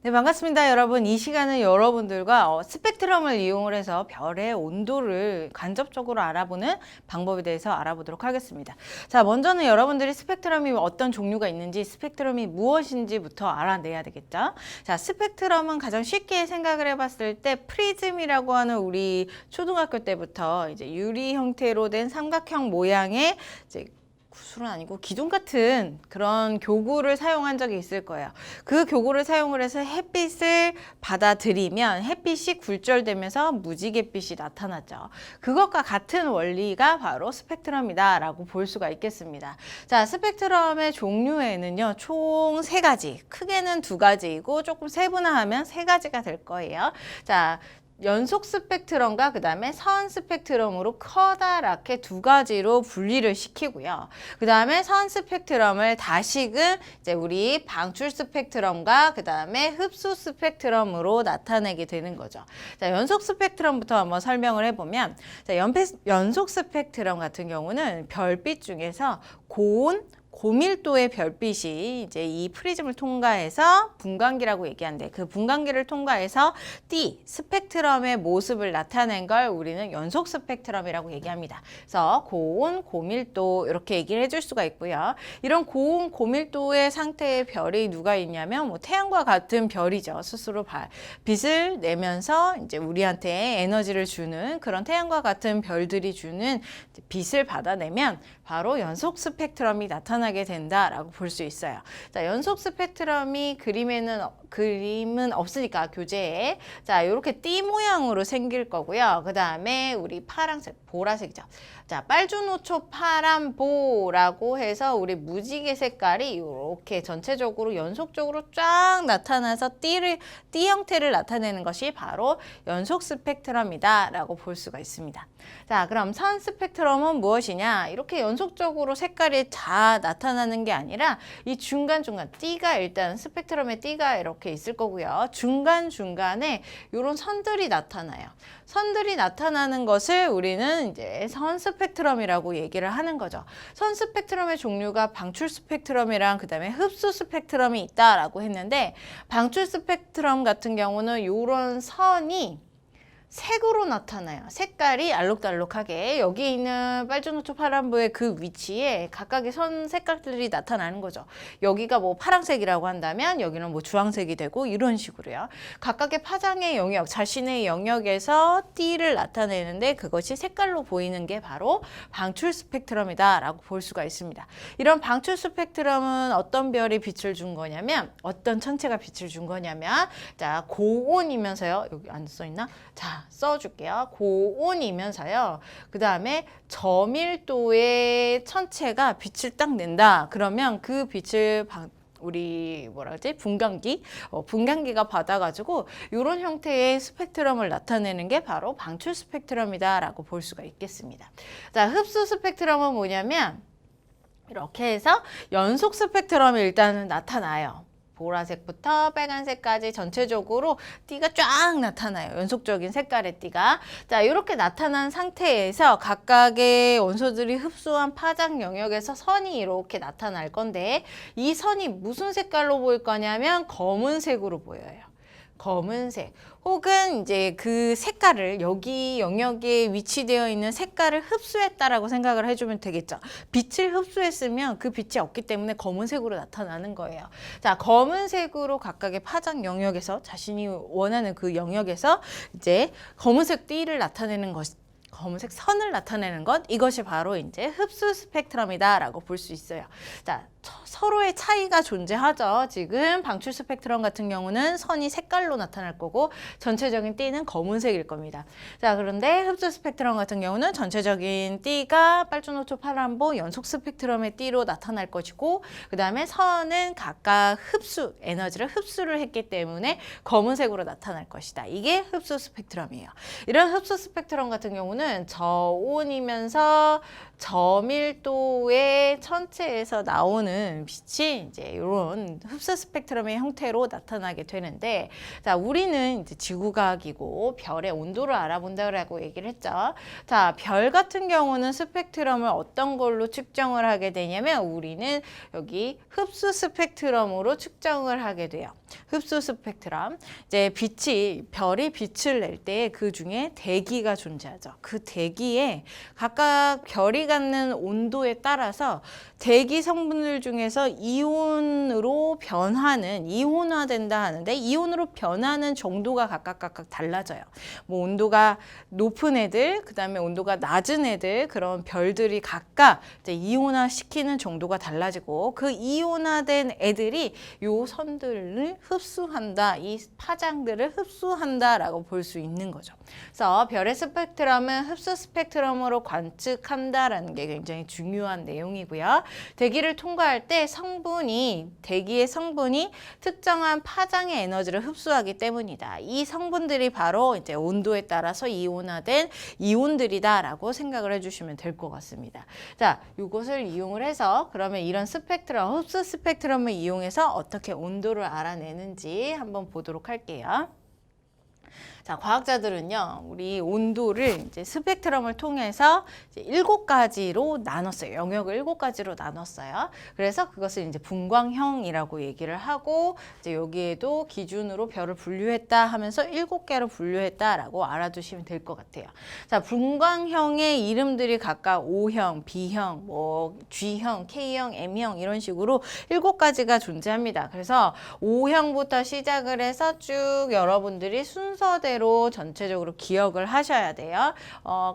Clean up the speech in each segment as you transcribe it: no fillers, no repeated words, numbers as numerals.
네, 반갑습니다, 여러분. 이 시간은 여러분들과 스펙트럼을 이용을 해서 별의 온도를 간접적으로 알아보는 방법에 대해서 알아보도록 하겠습니다. 자, 먼저는 여러분들이 스펙트럼이 어떤 종류가 있는지, 스펙트럼이 무엇인지부터 알아내야 되겠죠. 자, 스펙트럼은 가장 쉽게 생각을 해봤을 때 프리즘이라고 하는 우리 초등학교 때부터 이제 유리 형태로 된 삼각형 모양의 이제 구슬은 아니고 기둥 같은 그런 교구를 사용한 적이 있을 거예요. 그 교구를 사용을 해서 햇빛을 받아들이면 햇빛이 굴절되면서 무지갯빛이 나타나죠. 그것과 같은 원리가 바로 스펙트럼이다 라고 볼 수가 있겠습니다. 자, 스펙트럼의 종류에는요, 총 3가지, 크게는 2가지이고 조금 세분화하면 3가지가 될 거예요. 자, 연속 스펙트럼과 그 다음에 선 스펙트럼으로 커다랗게 2가지로 분리를 시키고요. 그 다음에 선 스펙트럼을 다시금 이제 우리 방출 스펙트럼과 그 다음에 흡수 스펙트럼으로 나타내게 되는 거죠. 자, 연속 스펙트럼부터 한번 설명을 해보면, 자, 연속 스펙트럼 같은 경우는 별빛 중에서 고온, 고밀도의 별빛이 이제 이 프리즘을 통과해서 분광기라고 얘기하는데, 그 분광기를 통과해서 스펙트럼의 모습을 나타낸 걸 우리는 연속 스펙트럼이라고 얘기합니다. 그래서 고온, 고밀도 이렇게 얘기를 해줄 수가 있고요. 이런 고온, 고밀도의 상태의 별이 누가 있냐면 뭐 태양과 같은 별이죠. 스스로 빛을 내면서 이제 우리한테 에너지를 주는 그런 태양과 같은 별들이 주는 빛을 받아내면 바로 연속 스펙트럼이 나타나게 된다라고 볼 수 있어요. 자, 연속 스펙트럼이 그림은 없으니까 교재에, 자, 이렇게 띠 모양으로 생길 거고요. 그 다음에 우리 파란색, 보라색이죠. 자, 빨주노초 파란보라고 해서 우리 무지개 색깔이 이렇게 전체적으로 연속적으로 쫙 나타나서 띠 형태를 나타내는 것이 바로 연속 스펙트럼이다 라고 볼 수가 있습니다. 자, 그럼 선 스펙트럼은 무엇이냐? 이렇게 연속적으로 색깔이 다 나타나는 게 아니라 이 중간중간 띠가, 일단 스펙트럼의 띠가 이렇게 있을 거고요. 중간중간에 이런 선들이 나타나요. 선들이 나타나는 것을 우리는 이제 선 스펙트럼이라고 얘기를 하는 거죠. 선 스펙트럼의 종류가 방출 스펙트럼이랑 그 다음에 흡수 스펙트럼이 있다라고 했는데, 방출 스펙트럼 같은 경우는 이런 선이 색으로 나타나요. 색깔이 알록달록하게 여기 있는 빨주노초 파란보의 그 위치에 각각의 선 색깔들이 나타나는 거죠. 여기가 뭐 파란색이라고 한다면 여기는 뭐 주황색이 되고 이런 식으로요. 각각의 파장의 영역, 자신의 영역에서 띠를 나타내는데 그것이 색깔로 보이는 게 바로 방출 스펙트럼이다 라고 볼 수가 있습니다. 이런 방출 스펙트럼은 어떤 별이 빛을 준 거냐면, 어떤 천체가 빛을 준 거냐면, 자, 고온이면서요. 여기 안 써있나? 자, 써줄게요. 고온이면서요. 그 다음에 저밀도의 천체가 빛을 딱 낸다. 그러면 그 빛을 우리 뭐라 그러지? 분광기가 받아가지고 이런 형태의 스펙트럼을 나타내는 게 바로 방출 스펙트럼이다 라고 볼 수가 있겠습니다. 자, 흡수 스펙트럼은 뭐냐면 이렇게 해서 연속 스펙트럼이 일단은 나타나요. 보라색부터 빨간색까지 전체적으로 띠가 쫙 나타나요. 연속적인 색깔의 띠가. 자, 이렇게 나타난 상태에서 각각의 원소들이 흡수한 파장 영역에서 선이 이렇게 나타날 건데, 이 선이 무슨 색깔로 보일 거냐면 검은색으로 보여요. 검은색, 혹은 이제 그 색깔을, 여기 영역에 위치되어 있는 색깔을 흡수했다라고 생각을 해주면 되겠죠. 빛을 흡수했으면 그 빛이 없기 때문에 검은색으로 나타나는 거예요. 자, 검은색으로 각각의 파장 영역에서, 자신이 원하는 그 영역에서 이제 검은색 띠를 나타내는 것, 검은색 선을 나타내는 것, 이것이 바로 이제 흡수 스펙트럼이다라고 볼 수 있어요. 자, 서로의 차이가 존재하죠. 지금 방출 스펙트럼 같은 경우는 선이 색깔로 나타날 거고 전체적인 띠는 검은색일 겁니다. 자, 그런데 흡수 스펙트럼 같은 경우는 전체적인 띠가 빨주노초 파란보 연속 스펙트럼의 띠로 나타날 것이고, 그 다음에 선은 각각 에너지를 흡수를 했기 때문에 검은색으로 나타날 것이다. 이게 흡수 스펙트럼이에요. 이런 흡수 스펙트럼 같은 경우는 저온이면서 저밀도의 천체에서 나오는 빛이 이제 이런 흡수 스펙트럼의 형태로 나타나게 되는데, 자, 우리는 이제 지구과학이고 별의 온도를 알아본다고 얘기를 했죠. 자, 별 같은 경우는 스펙트럼을 어떤 걸로 측정을 하게 되냐면, 우리는 여기 흡수 스펙트럼으로 측정을 하게 돼요. 흡수 스펙트럼. 이제 별이 빛을 낼 때 그 중에 대기가 존재하죠. 그 대기에 각각 별이 갖는 온도에 따라서 대기 성분들 중에서 이온으로 변하는, 이온화된다 하는데 이온으로 변하는 정도가 각각 달라져요. 뭐 온도가 높은 애들, 그 다음에 온도가 낮은 애들, 그런 별들이 각각 이제 이온화시키는 정도가 달라지고 그 이온화된 애들이 요 선들을 흡수한다, 이 파장들을 흡수한다라고 볼 수 있는 거죠. 그래서 별의 스펙트럼은 흡수 스펙트럼으로 관측한다라는 게 굉장히 중요한 내용이고요. 대기를 통과할 때 대기의 성분이 특정한 파장의 에너지를 흡수하기 때문이다. 이 성분들이 바로 이제 온도에 따라서 이온화된 이온들이다라고 생각을 해주시면 될 것 같습니다. 자, 이것을 이용을 해서 그러면 이런 스펙트럼, 흡수 스펙트럼을 이용해서 어떻게 온도를 알아내는지 한번 보도록 할게요. 자, 과학자들은요, 우리 온도를 이제 스펙트럼을 통해서 이제 7가지로 나눴어요. 영역을 7가지로 나눴어요. 그래서 그것을 이제 분광형이라고 얘기를 하고, 이제 여기에도 기준으로 별을 분류했다 하면서 7개로 분류했다라고 알아두시면 될 것 같아요. 자, 분광형의 이름들이 각각 O형, B형, 뭐 G형, K형, M형 이런 식으로 7가지가 존재합니다. 그래서 O형부터 시작을 해서 쭉 여러분들이 순서대로 전체적으로 기억을 하셔야 돼요.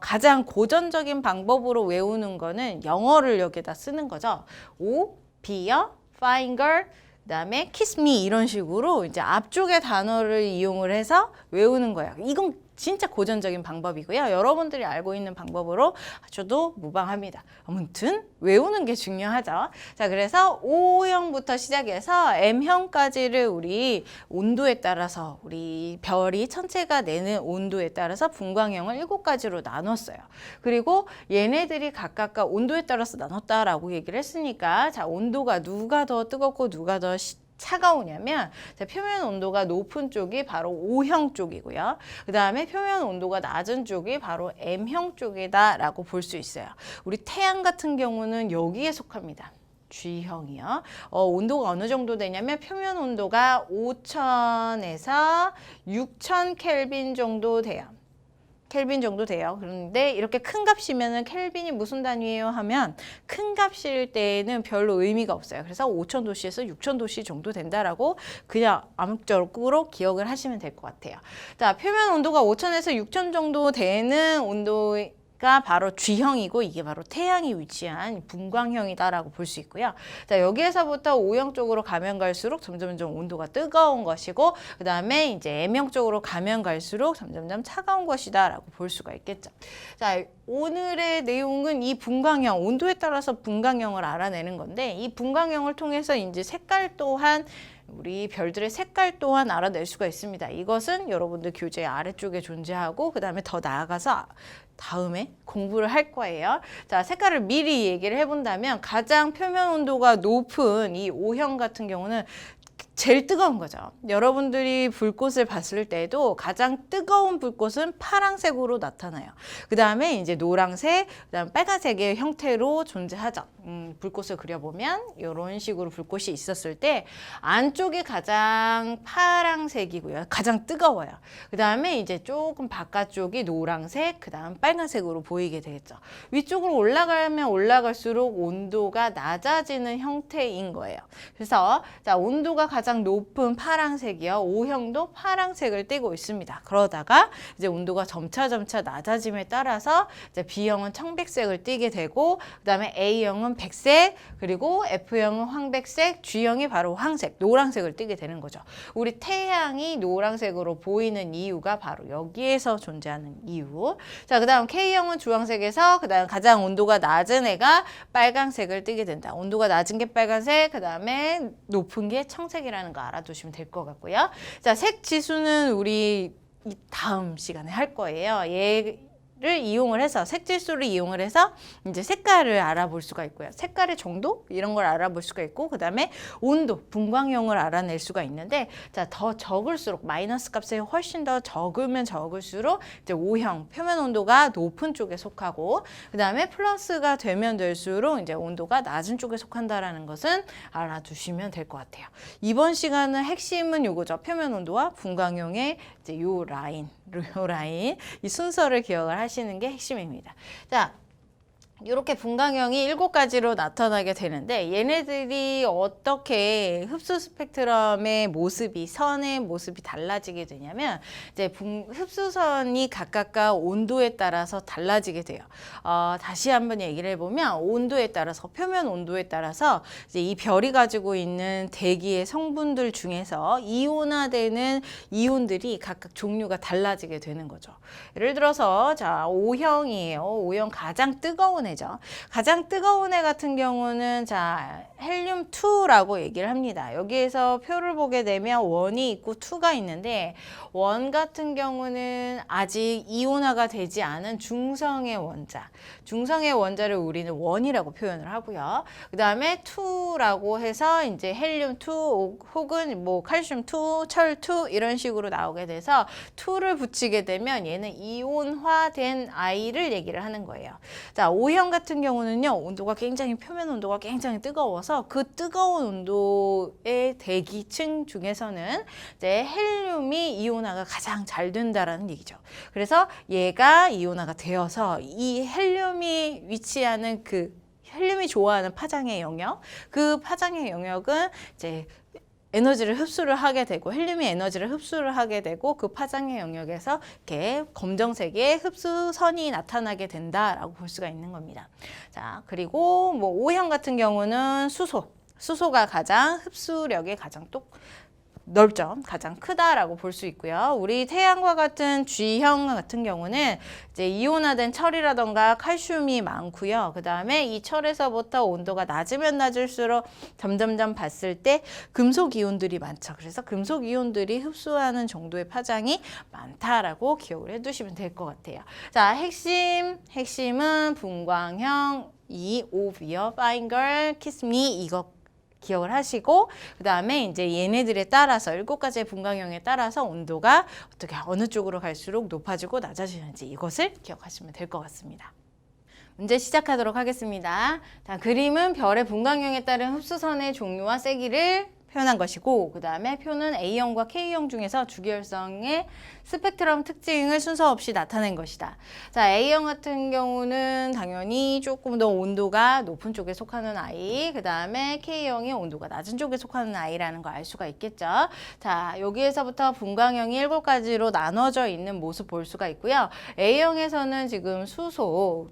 가장 고전적인 방법으로 외우는 거는 영어를 여기다 쓰는 거죠. O, B요, Fine Girl, 그다음에 Kiss Me 이런 식으로 이제 앞쪽의 단어를 이용을 해서 외우는 거예요. 이건 진짜 고전적인 방법이고요. 여러분들이 알고 있는 방법으로 하셔도 무방합니다. 아무튼 외우는 게 중요하죠. 자, 그래서 O형부터 시작해서 M형까지를 우리 온도에 따라서 우리 별이 천체가 내는 온도에 따라서 분광형을 7가지로 나눴어요. 그리고 얘네들이 각각 온도에 따라서 나눴다라고 얘기를 했으니까 자, 온도가 누가 더 뜨겁고 누가 더 차가우냐면 표면 온도가 높은 쪽이 바로 O형 쪽이고요. 그 다음에 표면 온도가 낮은 쪽이 바로 M형 쪽이다라고 볼 수 있어요. 우리 태양 같은 경우는 여기에 속합니다. G형이요. 온도가 어느 정도 되냐면 표면 온도가 5000에서 6000 켈빈 정도 돼요. 켈빈 정도 돼요. 그런데 이렇게 큰 값이면은 켈빈이 무슨 단위예요 하면 큰 값일 때에는 별로 의미가 없어요. 그래서 5000도씨에서 6000도씨 정도 된다라고 그냥 암묵적으로 기억을 하시면 될 것 같아요. 자, 표면 온도가 5000에서 6000 정도 되는 온도가 바로 G형이고 이게 바로 태양이 위치한 분광형이다라고 볼 수 있고요. 자, 여기에서부터 O형 쪽으로 가면 갈수록 점점 온도가 뜨거운 것이고 그 다음에 이제 M형 쪽으로 가면 갈수록 점점 차가운 것이다라고 볼 수가 있겠죠. 자, 오늘의 내용은 이 분광형, 온도에 따라서 분광형을 알아내는 건데 이 분광형을 통해서 이제 색깔 또한 우리 별들의 색깔 또한 알아낼 수가 있습니다. 이것은 여러분들 교재 아래쪽에 존재하고 그 다음에 더 나아가서 다음에 공부를 할 거예요. 자, 색깔을 미리 얘기를 해본다면 가장 표면 온도가 높은 이 O형 같은 경우는 제일 뜨거운 거죠. 여러분들이 불꽃을 봤을 때도 가장 뜨거운 불꽃은 파란색으로 나타나요. 그 다음에 이제 노란색, 그 다음 빨간색의 형태로 존재하죠. 불꽃을 그려보면 이런 식으로 불꽃이 있었을 때 안쪽이 가장 파란색이고요. 가장 뜨거워요. 그 다음에 이제 조금 바깥쪽이 노란색, 그 다음 빨간색으로 보이게 되겠죠. 위쪽으로 올라가면 올라갈수록 온도가 낮아지는 형태인 거예요. 그래서 자, 온도가 가장 높은 파란색이요. O형도 파란색을 띠고 있습니다. 그러다가 이제 온도가 점차 낮아짐에 따라서 이제 B형은 청백색을 띠게 되고 그다음에 A형은 백색, 그리고 F형은 황백색, G형이 바로 황색, 노란색을 띠게 되는 거죠. 우리 태양이 노란색으로 보이는 이유가 바로 여기에서 존재하는 이유. 자, 그다음 K형은 주황색에서 그다음 가장 온도가 낮은 애가 빨간색을 띠게 된다. 온도가 낮은 게 빨간색, 그다음에 높은 게 청색이라는 거 알아두시면 될 것 같고요. 자, 색 지수는 우리 다음 시간에 할 거예요. 를 이용을 해서 색질수를 이용을 해서 이제 색깔을 알아볼 수가 있고요. 색깔의 정도 이런 걸 알아볼 수가 있고 그다음에 온도, 분광형을 알아낼 수가 있는데 자, 더 적을수록 마이너스 값이 훨씬 더 적으면 적을수록 이제 O형 표면 온도가 높은 쪽에 속하고 그다음에 플러스가 되면 될수록 이제 온도가 낮은 쪽에 속한다라는 것은 알아두시면 될 것 같아요. 이번 시간은 핵심은 요거죠. 표면 온도와 분광형의 이제 요 라인 이 순서를 기억을 하시는 게 핵심입니다. 자, 이렇게 분광형이 7가지로 나타나게 되는데 얘네들이 어떻게 흡수 스펙트럼의 모습이 선의 모습이 달라지게 되냐면 이제 흡수선이 각각과 온도에 따라서 달라지게 돼요. 다시 한번 얘기를 해보면 온도에 따라서 표면 온도에 따라서 이제 이 별이 가지고 있는 대기의 성분들 중에서 이온화되는 이온들이 각각 종류가 달라지게 되는 거죠. 예를 들어서 자 O형이에요. O형 가장 뜨거운 애죠. 가장 뜨거운 애 같은 경우는 자 헬륨 2라고 얘기를 합니다. 여기에서 표를 보게 되면 1이 있고 2가 있는데 1 같은 경우는 아직 이온화가 되지 않은 중성의 원자. 중성의 원자를 우리는 1이라고 표현을 하고요. 그 다음에 2라고 해서 이제 헬륨 2 혹은 뭐 칼슘 2, 철 2 이런 식으로 나오게 돼서 2를 붙이게 되면 얘는 이온화된 아이를 얘기를 하는 거예요. 자, O형 같은 경우는요. 온도가 굉장히 표면 온도가 굉장히 뜨거워서 그 뜨거운 온도의 대기층 중에서는 이제 헬륨이 이온화가 가장 잘 된다라는 얘기죠. 그래서 얘가 이온화가 되어서 이 헬륨이 위치하는 그 헬륨이 좋아하는 파장의 영역, 그 파장의 영역은 이제 에너지를 흡수를 하게 되고 헬륨이 에너지를 흡수를 하게 되고 그 파장의 영역에서 이렇게 검정색의 흡수선이 나타나게 된다라고 볼 수가 있는 겁니다. 자, 그리고 뭐 O형 같은 경우는 수소가 가장 흡수력이 가장 넓죠. 가장 크다라고 볼 수 있고요. 우리 태양과 같은 G형 같은 경우는 이제 이온화된 철이라던가 칼슘이 많고요. 그 다음에 이 철에서부터 온도가 낮으면 낮을수록 점점점 봤을 때 금속 이온들이 많죠. 그래서 금속 이온들이 흡수하는 정도의 파장이 많다라고 기억을 해두시면 될 것 같아요. 자, 핵심은 분광형, 오비어, 파인 걸, 키스 미 이거 기억을 하시고 그 다음에 이제 얘네들에 따라서 7가지의 분광형에 따라서 온도가 어떻게 어느 쪽으로 갈수록 높아지고 낮아지는지 이것을 기억하시면 될 것 같습니다. 문제 시작하도록 하겠습니다. 자, 그림은 별의 분광형에 따른 흡수선의 종류와 세기를 표현한 것이고 그 다음에 표는 A형과 K형 중에서 주기율성의 스펙트럼 특징을 순서 없이 나타낸 것이다. 자, A형 같은 경우는 당연히 조금 더 온도가 높은 쪽에 속하는 아이, 그 다음에 K형이 온도가 낮은 쪽에 속하는 아이라는 거 알 수가 있겠죠. 자, 여기에서부터 분광형이 7가지로 나눠져 있는 모습 볼 수가 있고요. A형에서는 지금 수소,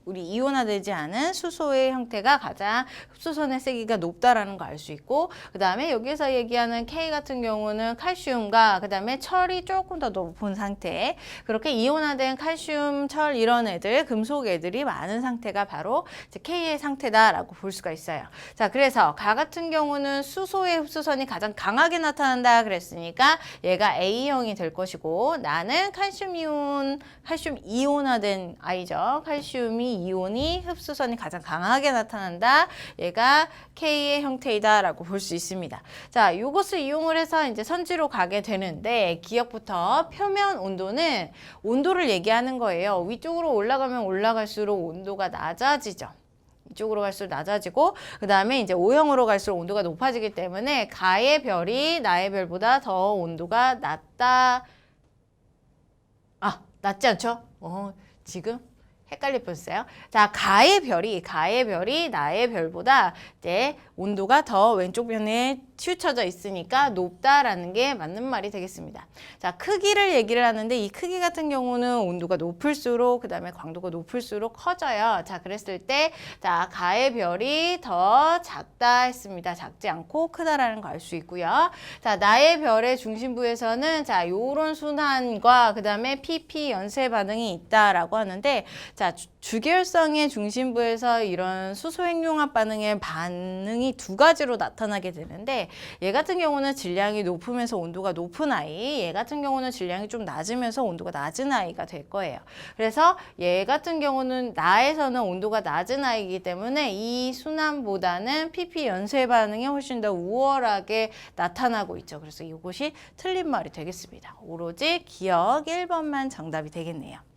우리 이온화되지 않은 수소의 형태가 가장 흡수선의 세기가 높다라는 거 알 수 있고 그 다음에 여기서 얘기하는 K 같은 경우는 칼슘과 그 다음에 철이 조금 더 높은 상태, 그렇게 이온화된 칼슘, 철 이런 애들, 금속 애들이 많은 상태가 바로 이제 K의 상태다라고 볼 수가 있어요. 자, 그래서 가 같은 경우는 수소의 흡수선이 가장 강하게 나타난다 그랬으니까 얘가 A형이 될 것이고 나는 칼슘 이온화된 아이죠. 칼슘이 이온이 흡수선이 가장 강하게 나타난다. 얘가 K의 형태이다라고 볼 수 있습니다. 자, 이것을 이용을 해서 이제 선지로 가게 되는데 기억부터 표면 온도는 온도를 얘기하는 거예요. 위쪽으로 올라가면 올라갈수록 온도가 낮아지죠. 이쪽으로 갈수록 낮아지고 그 다음에 이제 O형으로 갈수록 온도가 높아지기 때문에 가의 별이 나의 별보다 더 온도가 낮지 않죠? 지금 헷갈릴 뻔했어요. 자, 가의 별이 나의 별보다 이제 온도가 더 왼쪽 면에 치우쳐져 있으니까 높다라는 게 맞는 말이 되겠습니다. 자, 크기를 얘기를 하는데 이 크기 같은 경우는 온도가 높을수록 그 다음에 광도가 높을수록 커져요. 자, 그랬을 때 자, 가의 별이 더 작다 했습니다. 작지 않고 크다라는 거 알 수 있고요. 자, 나의 별의 중심부에서는 자, 요런 순환과 그 다음에 PP 연쇄 반응이 있다라고 하는데 자, 주계열성의 중심부에서 이런 수소핵융합 반응의 반응이 두 가지로 나타나게 되는데, 얘 같은 경우는 질량이 높으면서 온도가 높은 아이, 얘 같은 경우는 질량이 좀 낮으면서 온도가 낮은 아이가 될 거예요. 그래서 얘 같은 경우는 나에서는 온도가 낮은 아이이기 때문에 이 순환보다는 PP 연쇄 반응이 훨씬 더 우월하게 나타나고 있죠. 그래서 이것이 틀린 말이 되겠습니다. 오로지 기억 1번만 정답이 되겠네요.